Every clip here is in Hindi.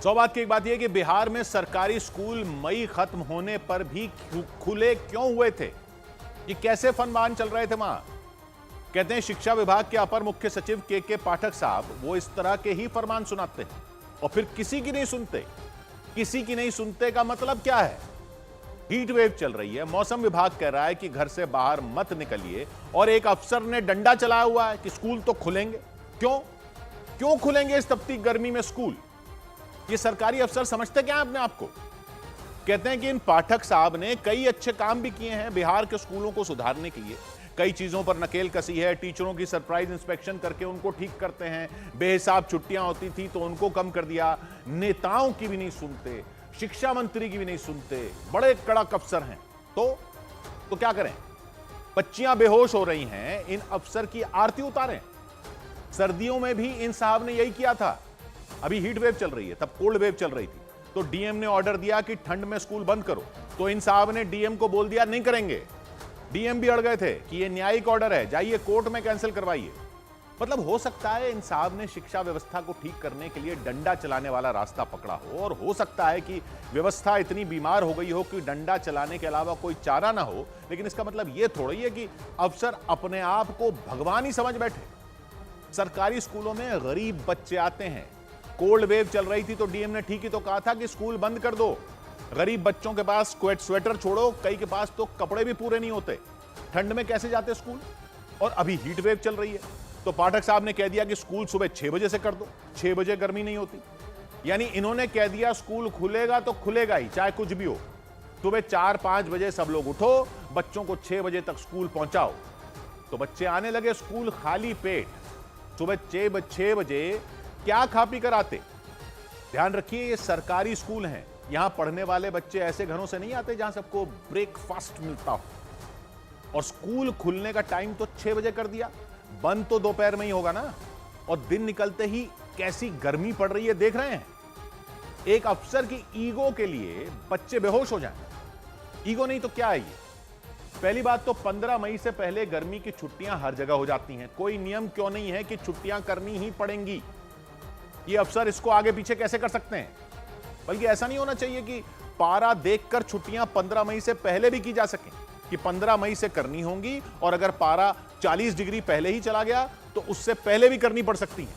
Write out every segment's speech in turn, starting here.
सौ बात की एक बात यह कि बिहार में सरकारी स्कूल मई खत्म होने पर भी खुले क्यों हुए थे? ये कैसे फनमान चल रहे थे वहां? कहते हैं शिक्षा विभाग के अपर मुख्य सचिव के पाठक साहब वो इस तरह के ही फरमान सुनाते हैं और फिर किसी की नहीं सुनते। किसी की नहीं सुनते का मतलब क्या है? हीट वेव चल रही है, मौसम विभाग कह रहा है कि घर से बाहर मत निकलिए और एक अफसर ने डंडा चलाया हुआ है कि स्कूल तो खुलेंगे। क्यों क्यों खुलेंगे इस तपती गर्मी में स्कूल? ये सरकारी अफसर समझते क्या अपने आप को? कहते हैं कि इन पाठक साहब ने कई अच्छे काम भी किए हैं बिहार के स्कूलों को सुधारने के लिए। कई चीजों पर नकेल कसी है, टीचरों की सरप्राइज इंस्पेक्शन करके उनको ठीक करते हैं, बेहिसाब छुट्टियां होती थी तो उनको कम कर दिया। नेताओं की भी नहीं सुनते, शिक्षा मंत्री की भी नहीं सुनते, बड़े कड़क अफसर हैं। तो क्या करें? बच्चियां बेहोश हो रही हैं, इन अफसर की आरती उतारें। सर्दियों में भी इन साहब ने यही किया था। अभी हीट वेव चल रही है, तब कोल्ड वेव चल रही थी, तो डीएम ने ऑर्डर दिया कि ठंड में स्कूल बंद करो, तो इन साहब ने डीएम को बोल दिया नहीं करेंगे। डीएम भी अड़ गए थे कि ये न्यायिक ऑर्डर है, जाइए कोर्ट में कैंसिल करवाइए। मतलब हो सकता है इन साहब ने शिक्षा व्यवस्था को ठीक करने के लिए डंडा चलाने वाला रास्ता पकड़ा हो, और हो सकता है कि व्यवस्था इतनी बीमार हो गई हो कि डंडा चलाने के अलावा कोई चारा ना हो। लेकिन इसका मतलब यह थोड़ी है कि अफसर अपने आप को भगवान ही समझ बैठे। सरकारी स्कूलों में गरीब बच्चे आते हैं। कोल्ड वेव चल रही थी तो डीएम ने ठीक ही तो कहा था कि स्कूल बंद कर दो। गरीब बच्चों के पास स्वेटर छोड़ो, कई के पास तो कपड़े भी पूरे नहीं होते। ठंड में कैसे जाते स्कूल? और अभी हीट वेव चल रही है, तो पाठक साहब ने कह दिया कि स्कूल सुबह 6 बजे से कर दो। 6 बजे गर्मी नहीं होती। यानी इन्होंने कह दिया स्कूल खुलेगा तो खुलेगा ही, चाहे कुछ भी हो। सुबह 4-5 बजे सब लोग उठो, बच्चों को 6 बजे तक स्कूल पहुंचाओ। तो बच्चे आने लगे स्कूल खाली पेट। सुबह 6 बजे क्या खा पी कर आते? ध्यान रखिए, ये सरकारी स्कूल हैं। यहां पढ़ने वाले बच्चे ऐसे घरों से नहीं आते जहां सबको ब्रेकफास्ट मिलता हो। और स्कूल खुलने का टाइम तो 6 बजे कर दिया, बंद तो दोपहर में ही होगा ना। और दिन निकलते ही कैसी गर्मी पड़ रही है देख रहे हैं। एक अफसर की ईगो के लिए बच्चे बेहोश हो जाएं। ईगो नहीं तो क्या है ये? पहली बात तो 15 मई से पहले गर्मी की छुट्टियां हर जगह हो जाती हैं। कोई नियम क्यों नहीं है कि छुट्टियां करनी ही पड़ेंगी? ये अफसर इसको आगे पीछे कैसे कर सकते हैं? बल्कि ऐसा नहीं होना चाहिए कि पारा देखकर छुट्टियां 15 मई से पहले भी की जा सकें, कि 15 मई से करनी होंगी, और अगर पारा 40 डिग्री पहले ही चला गया तो उससे पहले भी करनी पड़ सकती है।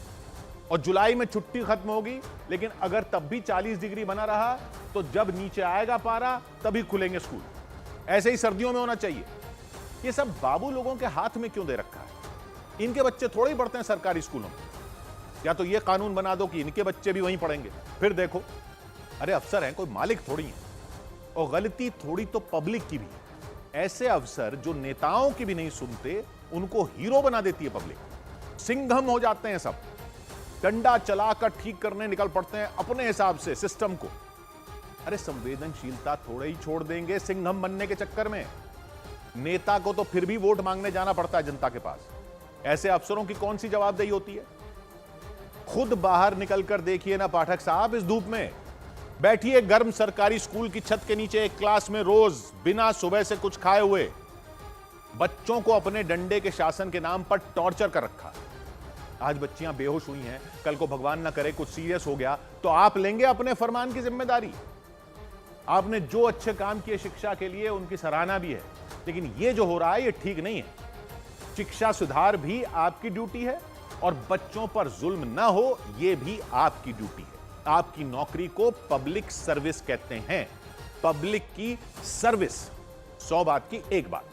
और जुलाई में छुट्टी खत्म होगी, लेकिन अगर तब भी 40 डिग्री बना रहा तो जब नीचे आएगा पारा तभी खुलेंगे स्कूल। ऐसे ही सर्दियों में होना चाहिए। ये सब बाबू लोगों के हाथ में क्यों दे रखा है? इनके बच्चे थोड़े ही पढ़ते हैं सरकारी स्कूलों में। या तो ये कानून बना दो कि इनके बच्चे भी वहीं पढ़ेंगे, फिर देखो। अरे अफसर हैं, कोई मालिक थोड़ी है। और गलती थोड़ी तो पब्लिक की भी है। ऐसे अफसर जो नेताओं की भी नहीं सुनते, उनको हीरो बना देती है पब्लिक। सिंघम हो जाते हैं सब, डंडा चलाकर ठीक करने निकल पड़ते हैं अपने हिसाब से सिस्टम को। अरे संवेदनशीलता थोड़े ही छोड़ देंगे सिंघम बनने के चक्कर में। नेता को तो फिर भी वोट मांगने जाना पड़ता है जनता के पास। ऐसे अफसरों की कौन सी जवाबदेही होती है? खुद बाहर निकलकर देखिए ना पाठक साहब, इस धूप में बैठिए गर्म सरकारी स्कूल की छत के नीचे एक क्लास में रोज बिना सुबह से कुछ खाए हुए। बच्चों को अपने डंडे के शासन के नाम पर टॉर्चर कर रखा। आज बच्चियां बेहोश हुई हैं, कल को भगवान ना करे कुछ सीरियस हो गया तो आप लेंगे अपने फरमान की जिम्मेदारी? आपने जो अच्छे काम किए शिक्षा के लिए उनकी सराहना भी है, लेकिन ये जो हो रहा है ये ठीक नहीं है। शिक्षा सुधार भी आपकी ड्यूटी है, और बच्चों पर जुल्म ना हो ये भी आपकी ड्यूटी है। आपकी नौकरी को पब्लिक सर्विस कहते हैं। पब्लिक की सर्विस। 100 बात की एक बात।